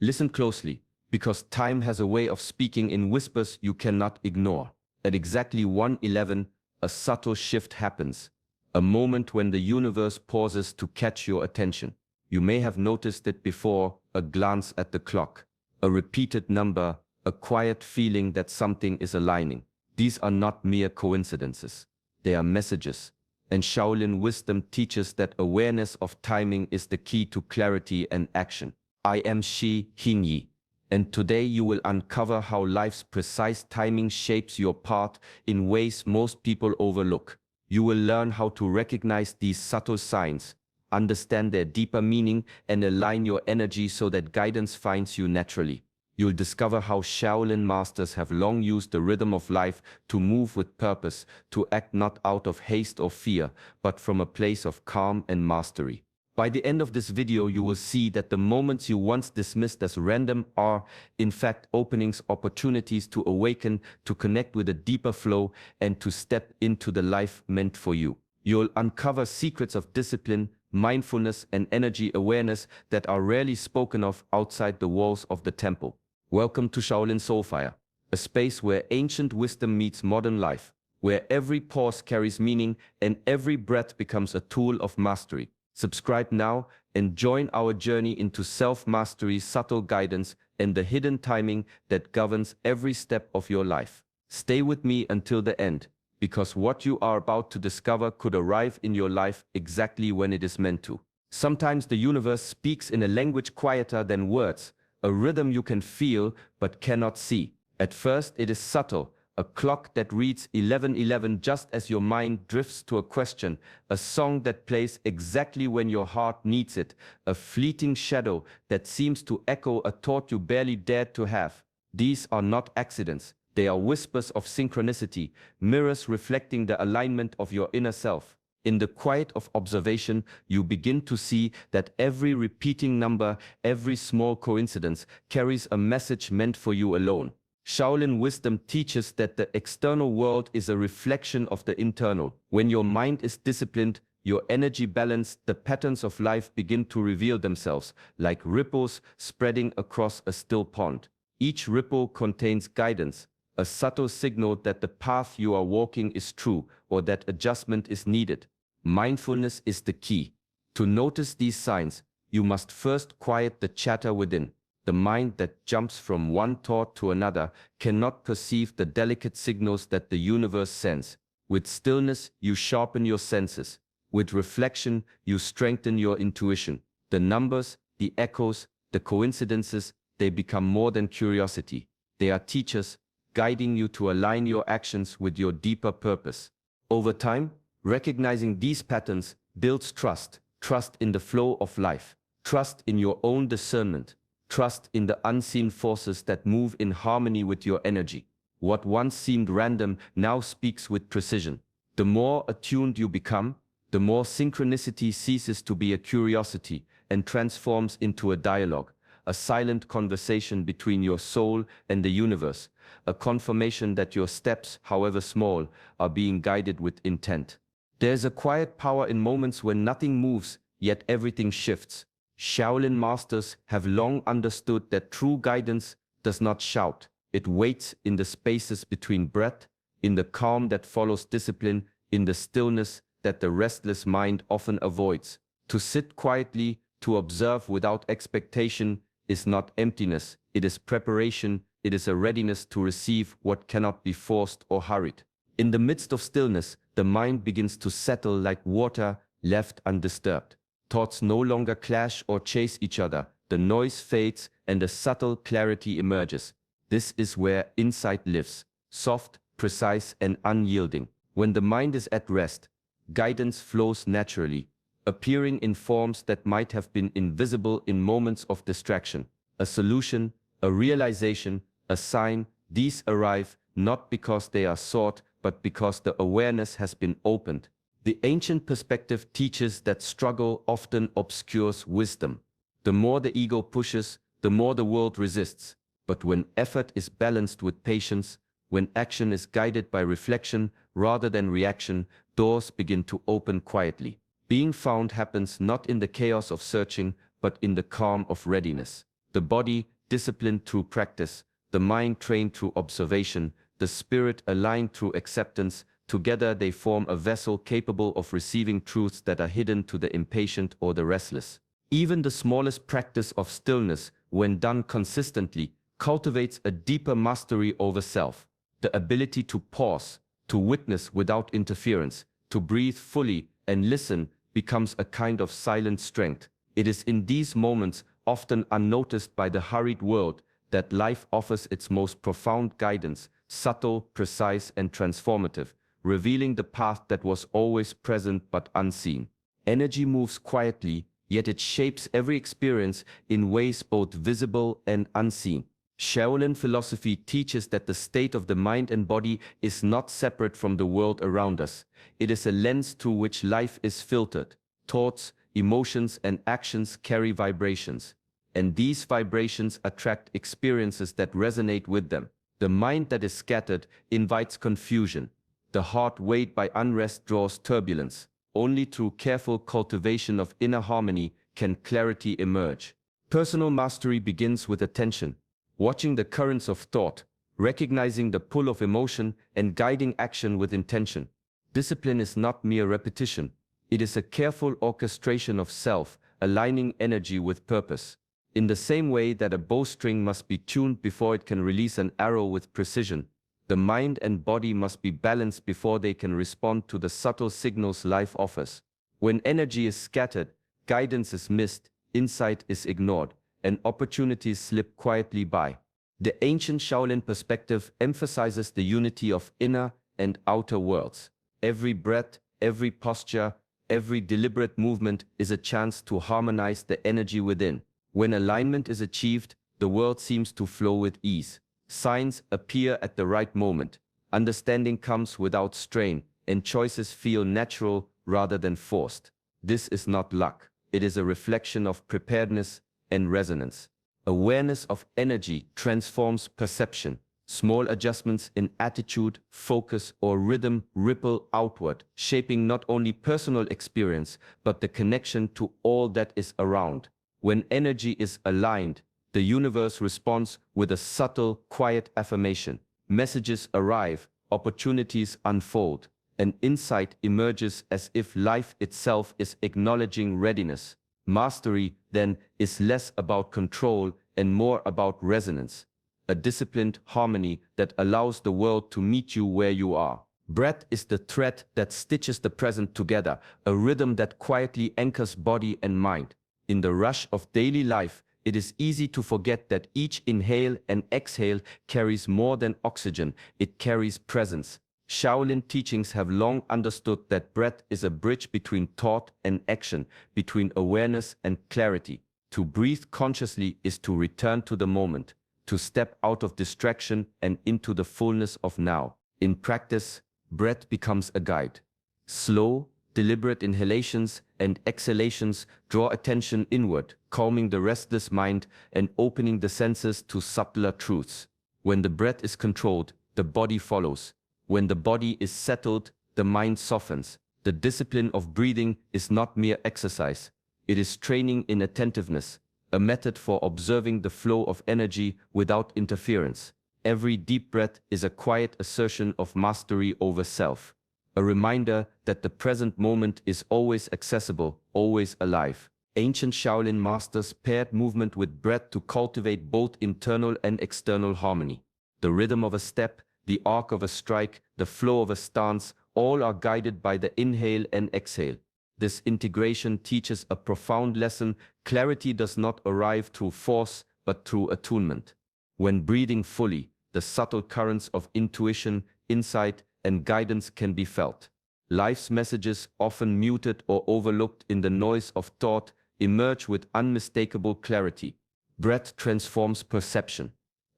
Listen closely, because time has a way of speaking in whispers you cannot ignore. At exactly 1:11, a subtle shift happens, a moment when the universe pauses to catch your attention. You may have noticed it before: a glance at the clock, a repeated number, a quiet feeling that something is aligning. These are not mere coincidences. They are messages. And Shaolin wisdom teaches that awareness of timing is the key to clarity and action. I am Shi Hinyi, and today you will uncover how life's precise timing shapes your path in ways most people overlook. You will learn how to recognize these subtle signs, understand their deeper meaning, and align your energy so that guidance finds you naturally. You'll discover how Shaolin masters have long used the rhythm of life to move with purpose, to act not out of haste or fear, but from a place of calm and mastery. By the end of this video, you will see that the moments you once dismissed as random are, in fact, openings, opportunities to awaken, to connect with a deeper flow, and to step into the life meant for you. You'll uncover secrets of discipline, mindfulness, and energy awareness that are rarely spoken of outside the walls of the temple. Welcome to Shaolin Soulfire, a space where ancient wisdom meets modern life, where every pause carries meaning and every breath becomes a tool of mastery. Subscribe now and join our journey into self-mastery, subtle guidance, and the hidden timing that governs every step of your life. Stay with me until the end, because what you are about to discover could arrive in your life exactly when it is meant to. Sometimes the universe speaks in a language quieter than words, a rhythm you can feel but cannot see. At first it is subtle, a clock that reads 11:11 just as your mind drifts to a question, a song that plays exactly when your heart needs it, a fleeting shadow that seems to echo a thought you barely dared to have. These are not accidents, they are whispers of synchronicity, mirrors reflecting the alignment of your inner self. In the quiet of observation, you begin to see that every repeating number, every small coincidence, carries a message meant for you alone. Shaolin wisdom teaches that the external world is a reflection of the internal. When your mind is disciplined, your energy balanced, the patterns of life begin to reveal themselves, like ripples spreading across a still pond. Each ripple contains guidance, a subtle signal that the path you are walking is true or that adjustment is needed. Mindfulness is the key. To notice these signs, you must first quiet the chatter within. The mind that jumps from one thought to another cannot perceive the delicate signals that the universe sends. With stillness, you sharpen your senses. With reflection, you strengthen your intuition. The numbers, the echoes, the coincidences, they become more than curiosity. They are teachers, guiding you to align your actions with your deeper purpose. Over time, recognizing these patterns builds trust, trust in the flow of life, trust in your own discernment, trust in the unseen forces that move in harmony with your energy. What once seemed random now speaks with precision. The more attuned you become, the more synchronicity ceases to be a curiosity and transforms into a dialogue, a silent conversation between your soul and the universe, a confirmation that your steps, however small, are being guided with intent. There's a quiet power in moments when nothing moves, yet everything shifts. Shaolin masters have long understood that true guidance does not shout. It waits in the spaces between breath, in the calm that follows discipline, in the stillness that the restless mind often avoids. To sit quietly, to observe without expectation, is not emptiness, it is preparation, it is a readiness to receive what cannot be forced or hurried. In the midst of stillness, the mind begins to settle like water left undisturbed. Thoughts no longer clash or chase each other, the noise fades and a subtle clarity emerges. This is where insight lives, soft, precise, and unyielding. When the mind is at rest, guidance flows naturally, appearing in forms that might have been invisible in moments of distraction. A solution, a realization, a sign, these arrive not because they are sought, but because the awareness has been opened. The ancient perspective teaches that struggle often obscures wisdom. The more the ego pushes, the more the world resists. But when effort is balanced with patience, when action is guided by reflection rather than reaction, doors begin to open quietly. Being found happens not in the chaos of searching, but in the calm of readiness. The body disciplined through practice, the mind trained through observation, the spirit aligned through acceptance. Together they form a vessel capable of receiving truths that are hidden to the impatient or the restless. Even the smallest practice of stillness, when done consistently, cultivates a deeper mastery over self. The ability to pause, to witness without interference, to breathe fully and listen becomes a kind of silent strength. It is in these moments, often unnoticed by the hurried world, that life offers its most profound guidance, subtle, precise, and transformative, revealing the path that was always present but unseen. Energy moves quietly, yet it shapes every experience in ways both visible and unseen. Shaolin philosophy teaches that the state of the mind and body is not separate from the world around us. It is a lens through which life is filtered. Thoughts, emotions, and actions carry vibrations, and these vibrations attract experiences that resonate with them. The mind that is scattered invites confusion. The heart weighed by unrest draws turbulence. Only through careful cultivation of inner harmony can clarity emerge. Personal mastery begins with attention, watching the currents of thought, recognizing the pull of emotion, and guiding action with intention. Discipline is not mere repetition. It is a careful orchestration of self, aligning energy with purpose. In the same way that a bowstring must be tuned before it can release an arrow with precision, the mind and body must be balanced before they can respond to the subtle signals life offers. When energy is scattered, guidance is missed, insight is ignored, and opportunities slip quietly by. The ancient Shaolin perspective emphasizes the unity of inner and outer worlds. Every breath, every posture, every deliberate movement is a chance to harmonize the energy within. When alignment is achieved, the world seems to flow with ease. Signs appear at the right moment. Understanding comes without strain, and choices feel natural rather than forced. This is not luck. It is a reflection of preparedness and resonance. Awareness of energy transforms perception. Small adjustments in attitude, focus, or rhythm ripple outward, shaping not only personal experience, but the connection to all that is around. When energy is aligned, the universe responds with a subtle, quiet affirmation. Messages arrive, opportunities unfold, and insight emerges as if life itself is acknowledging readiness. Mastery, then, is less about control and more about resonance. A disciplined harmony that allows the world to meet you where you are. Breath is the thread that stitches the present together, a rhythm that quietly anchors body and mind. In the rush of daily life, it is easy to forget that each inhale and exhale carries more than oxygen, it carries presence. Shaolin teachings have long understood that breath is a bridge between thought and action, between awareness and clarity. To breathe consciously is to return to the moment, to step out of distraction and into the fullness of now. In practice, breath becomes a guide. Slow, deliberate inhalations and exhalations draw attention inward, calming the restless mind and opening the senses to subtler truths. When the breath is controlled, the body follows. When the body is settled, the mind softens. The discipline of breathing is not mere exercise. It is training in attentiveness, a method for observing the flow of energy without interference. Every deep breath is a quiet assertion of mastery over self, a reminder that the present moment is always accessible, always alive. Ancient Shaolin masters paired movement with breath to cultivate both internal and external harmony. The rhythm of a step, the arc of a strike, the flow of a stance, all are guided by the inhale and exhale. This integration teaches a profound lesson. Clarity does not arrive through force, but through attunement. When breathing fully, the subtle currents of intuition, insight, and guidance can be felt. Life's messages, often muted or overlooked in the noise of thought, emerge with unmistakable clarity. Breath transforms perception.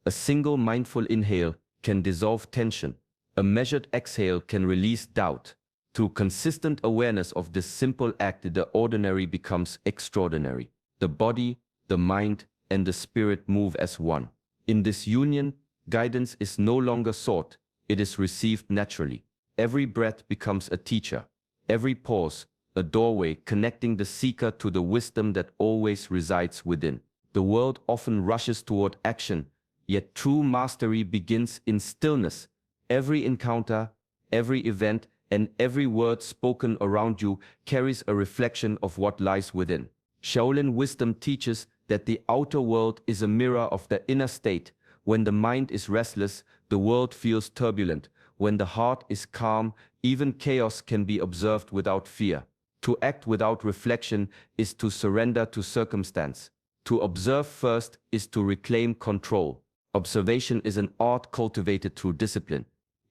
A single mindful inhale can dissolve tension. A measured exhale can release doubt. Through consistent awareness of this simple act, the ordinary becomes extraordinary. The body, the mind, and the spirit move as one. In this union, guidance is no longer sought, it is received naturally. Every breath becomes a teacher. Every pause, a doorway connecting the seeker to the wisdom that always resides within. The world often rushes toward action, yet true mastery begins in stillness. Every encounter, every event, and every word spoken around you carries a reflection of what lies within. Shaolin wisdom teaches that the outer world is a mirror of the inner state. When the mind is restless, the world feels turbulent. When the heart is calm, even chaos can be observed without fear. To act without reflection is to surrender to circumstance. To observe first is to reclaim control. Observation is an art cultivated through discipline.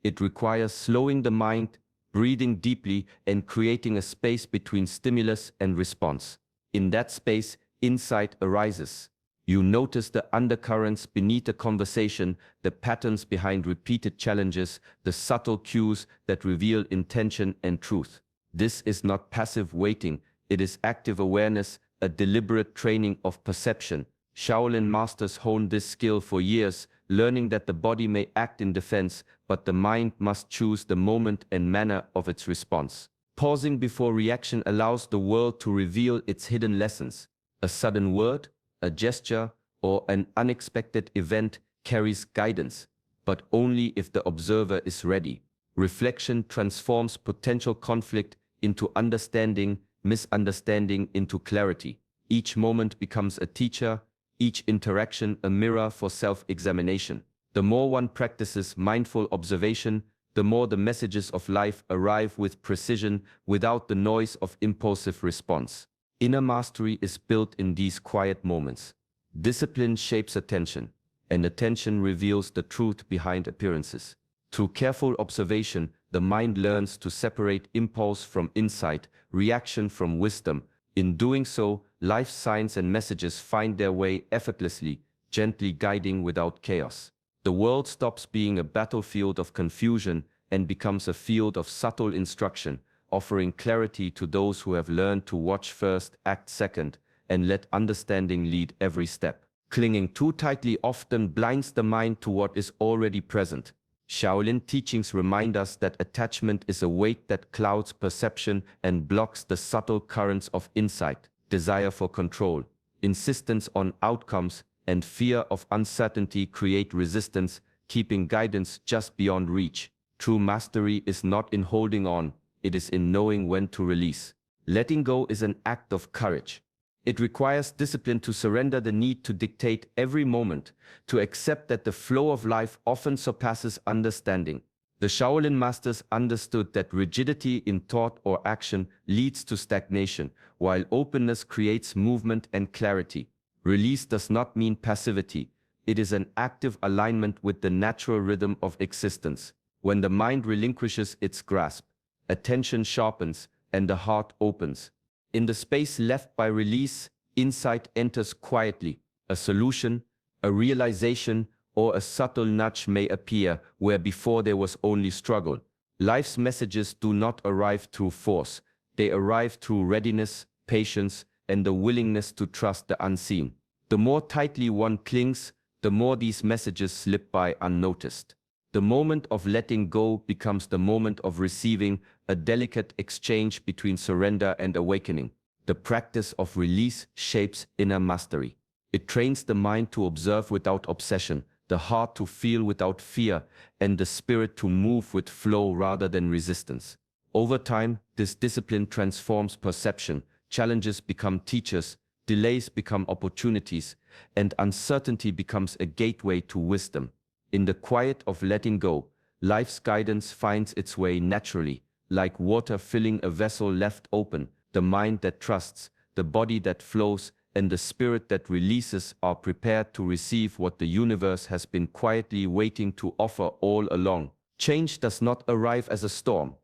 It requires slowing the mind, breathing deeply, and creating a space between stimulus and response. In that space, insight arises. You notice the undercurrents beneath a conversation, the patterns behind repeated challenges, the subtle cues that reveal intention and truth. This is not passive waiting, it is active awareness, a deliberate training of perception. Shaolin masters hone this skill for years, learning that the body may act in defense, but the mind must choose the moment and manner of its response. Pausing before reaction allows the world to reveal its hidden lessons. A sudden word, a gesture, or an unexpected event carries guidance, but only if the observer is ready. Reflection transforms potential conflict into understanding, misunderstanding into clarity. Each moment becomes a teacher, each interaction a mirror for self-examination. The more one practices mindful observation, the more the messages of life arrive with precision without the noise of impulsive response. Inner mastery is built in these quiet moments. Discipline shapes attention, and attention reveals the truth behind appearances. Through careful observation, the mind learns to separate impulse from insight, reaction from wisdom. In doing so, life's signs and messages find their way effortlessly, gently guiding without chaos. The world stops being a battlefield of confusion and becomes a field of subtle instruction, offering clarity to those who have learned to watch first, act second, and let understanding lead every step. Clinging too tightly often blinds the mind to what is already present. Shaolin teachings remind us that attachment is a weight that clouds perception and blocks the subtle currents of insight. Desire for control, insistence on outcomes, and fear of uncertainty create resistance, keeping guidance just beyond reach. True mastery is not in holding on, it is in knowing when to release. Letting go is an act of courage. It requires discipline to surrender the need to dictate every moment, to accept that the flow of life often surpasses understanding. The Shaolin masters understood that rigidity in thought or action leads to stagnation, while openness creates movement and clarity. Release does not mean passivity. It is an active alignment with the natural rhythm of existence. When the mind relinquishes its grasp, attention sharpens and the heart opens. In the space left by release, insight enters quietly. A solution, a realization, or a subtle nudge may appear where before there was only struggle. Life's messages do not arrive through force. They arrive through readiness, patience, and the willingness to trust the unseen. The more tightly one clings, the more these messages slip by unnoticed. The moment of letting go becomes the moment of receiving, a delicate exchange between surrender and awakening. The practice of release shapes inner mastery. It trains the mind to observe without obsession, the heart to feel without fear, and the spirit to move with flow rather than resistance. Over time, this discipline transforms perception. Challenges become teachers, delays become opportunities, and uncertainty becomes a gateway to wisdom. In the quiet of letting go, life's guidance finds its way naturally, like water filling a vessel left open. The mind that trusts, the body that flows, and the spirit that releases are prepared to receive what the universe has been quietly waiting to offer all along. Change does not arrive as a storm.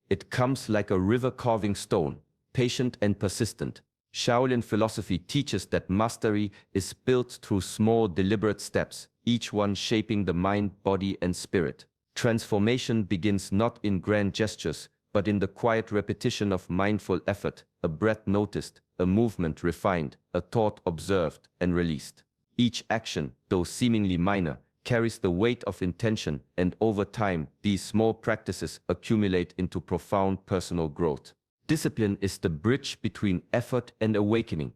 It comes like a river carving stone, patient and persistent. Shaolin philosophy teaches that mastery is built through small, deliberate steps, each one shaping the mind, body, and spirit. Transformation begins not in grand gestures, but in the quiet repetition of mindful effort, a breath noticed, a movement refined, a thought observed and released. Each action, though seemingly minor, carries the weight of intention, and over time, these small practices accumulate into profound personal growth. Discipline is the bridge between effort and awakening.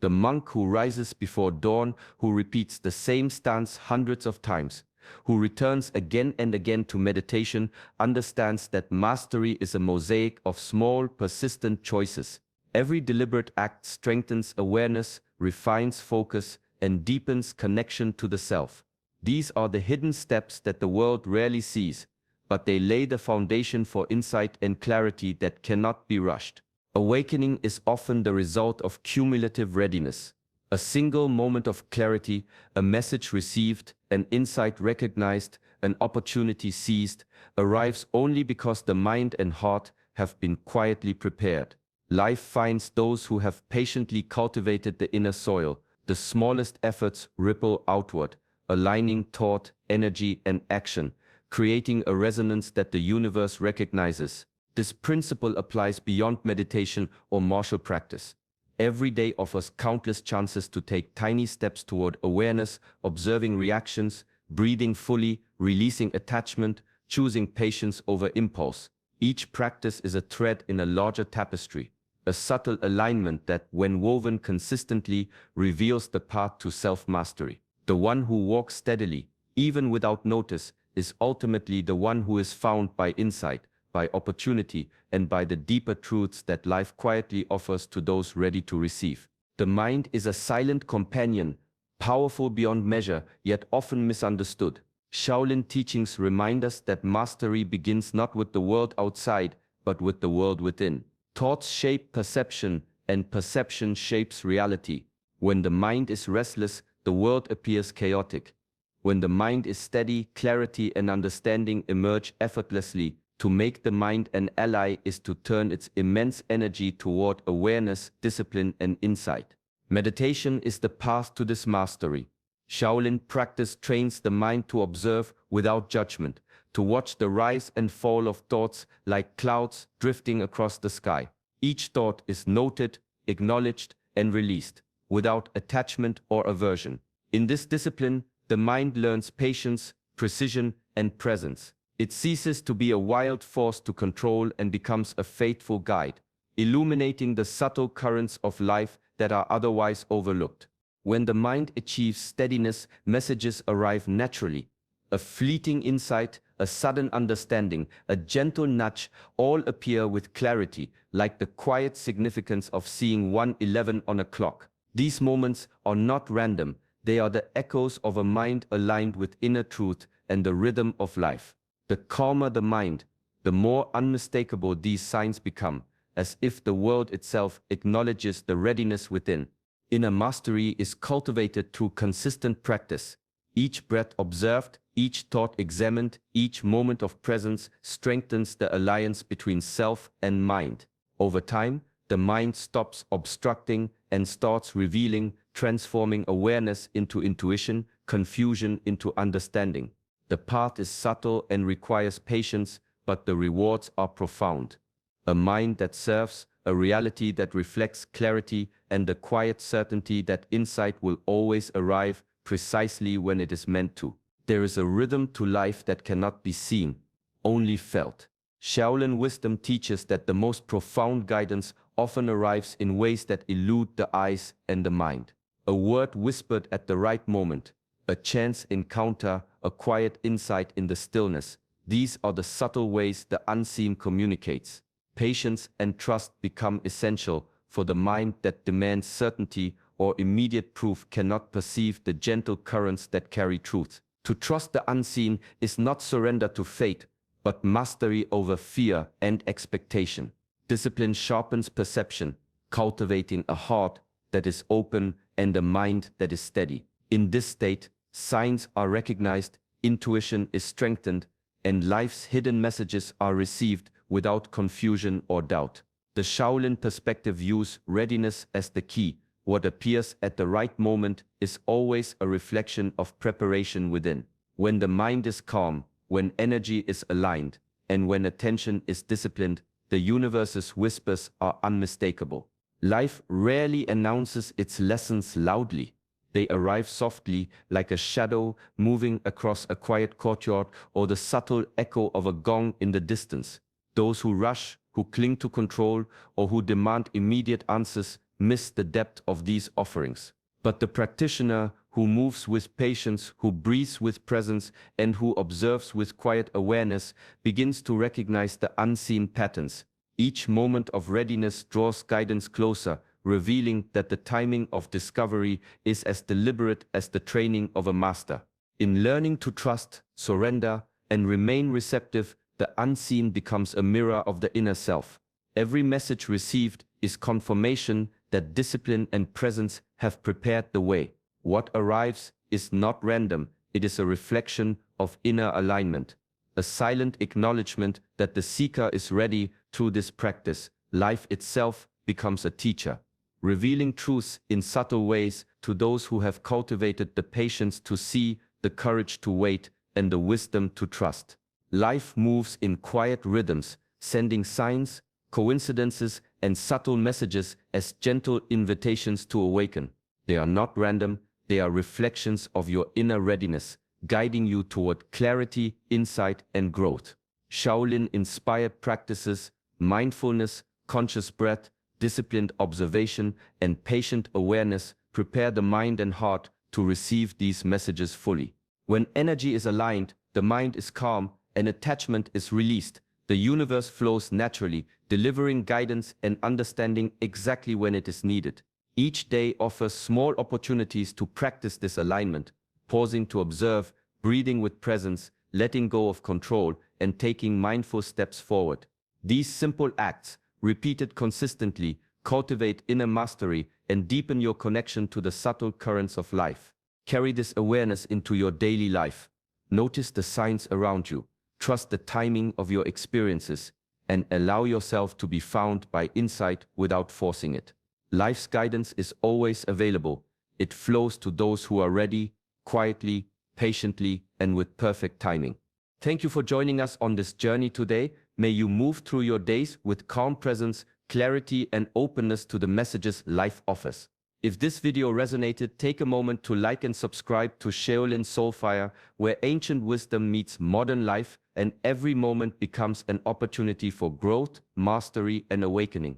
The monk who rises before dawn, who repeats the same stance hundreds of times, who returns again and again to meditation, understands that mastery is a mosaic of small, persistent choices. Every deliberate act strengthens awareness, refines focus, and deepens connection to the self. These are the hidden steps that the world rarely sees, but they lay the foundation for insight and clarity that cannot be rushed. Awakening is often the result of cumulative readiness. A single moment of clarity, a message received, an insight recognized, an opportunity seized, arrives only because the mind and heart have been quietly prepared. Life finds those who have patiently cultivated the inner soil. The smallest efforts ripple outward, aligning thought, energy, and action, creating a resonance that the universe recognizes. This principle applies beyond meditation or martial practice. Every day offers countless chances to take tiny steps toward awareness, observing reactions, breathing fully, releasing attachment, choosing patience over impulse. Each practice is a thread in a larger tapestry, a subtle alignment that, when woven consistently, reveals the path to self-mastery. The one who walks steadily, even without notice, is ultimately the one who is found by insight, by opportunity, and by the deeper truths that life quietly offers to those ready to receive. The mind is a silent companion, powerful beyond measure, yet often misunderstood. Shaolin teachings remind us that mastery begins not with the world outside, but with the world within. Thoughts shape perception, and perception shapes reality. When the mind is restless, the world appears chaotic. When the mind is steady, clarity and understanding emerge effortlessly. To make the mind an ally is to turn its immense energy toward awareness, discipline, and insight. Meditation is the path to this mastery. Shaolin practice trains the mind to observe without judgment, to watch the rise and fall of thoughts like clouds drifting across the sky. Each thought is noted, acknowledged, and released, without attachment or aversion. In this discipline, the mind learns patience, precision, and presence. It ceases to be a wild force to control and becomes a faithful guide, illuminating the subtle currents of life that are otherwise overlooked. When the mind achieves steadiness, messages arrive naturally. A fleeting insight, a sudden understanding, a gentle nudge, all appear with clarity, like the quiet significance of seeing 1:11 on a clock. These moments are not random, they are the echoes of a mind aligned with inner truth and the rhythm of life. The calmer the mind, the more unmistakable these signs become, as if the world itself acknowledges the readiness within. Inner mastery is cultivated through consistent practice. Each breath observed, each thought examined, each moment of presence strengthens the alliance between self and mind. Over time, the mind stops obstructing and starts revealing, transforming awareness into intuition, confusion into understanding. The path is subtle and requires patience, but the rewards are profound. A mind that serves, a reality that reflects clarity, and the quiet certainty that insight will always arrive precisely when it is meant to. There is a rhythm to life that cannot be seen, only felt. Shaolin wisdom teaches that the most profound guidance often arrives in ways that elude the eyes and the mind. A word whispered at the right moment, a chance encounter, a quiet insight in the stillness. These are the subtle ways the unseen communicates. Patience and trust become essential, for the mind that demands certainty or immediate proof cannot perceive the gentle currents that carry truth. To trust the unseen is not surrender to fate, but mastery over fear and expectation. Discipline sharpens perception, cultivating a heart that is open and a mind that is steady. In this state, signs are recognized, intuition is strengthened, and life's hidden messages are received without confusion or doubt. The Shaolin perspective views readiness as the key. What appears at the right moment is always a reflection of preparation within. When the mind is calm, when energy is aligned, and when attention is disciplined, the universe's whispers are unmistakable. Life rarely announces its lessons loudly. They arrive softly, like a shadow moving across a quiet courtyard or the subtle echo of a gong in the distance. Those who rush, who cling to control, or who demand immediate answers miss the depth of these offerings. But the practitioner who moves with patience, who breathes with presence, and who observes with quiet awareness begins to recognize the unseen patterns. Each moment of readiness draws guidance closer, revealing that the timing of discovery is as deliberate as the training of a master. In learning to trust, surrender, and remain receptive, the unseen becomes a mirror of the inner self. Every message received is confirmation that discipline and presence have prepared the way. What arrives is not random, it is a reflection of inner alignment, a silent acknowledgement that the seeker is ready. Through this practice, life itself becomes a teacher, revealing truths in subtle ways to those who have cultivated the patience to see, the courage to wait, and the wisdom to trust. Life moves in quiet rhythms, sending signs, coincidences, and subtle messages as gentle invitations to awaken. They are not random, they are reflections of your inner readiness, guiding you toward clarity, insight, and growth. Shaolin-inspired practices, mindfulness, conscious breath, disciplined observation, and patient awareness prepare the mind and heart to receive these messages fully. When energy is aligned, the mind is calm, and attachment is released. The universe flows naturally, delivering guidance and understanding exactly when it is needed. Each day offers small opportunities to practice this alignment, pausing to observe, breathing with presence, letting go of control, and taking mindful steps forward. These simple acts, repeated consistently, cultivate inner mastery and deepen your connection to the subtle currents of life. Carry this awareness into your daily life. Notice the signs around you. Trust the timing of your experiences, and allow yourself to be found by insight without forcing it. Life's guidance is always available. It flows to those who are ready, quietly, patiently, and with perfect timing. Thank you for joining us on this journey today. May you move through your days with calm presence, clarity, and openness to the messages life offers. If this video resonated, take a moment to like and subscribe to Shaolin Soulfire, where ancient wisdom meets modern life, and every moment becomes an opportunity for growth, mastery, and awakening.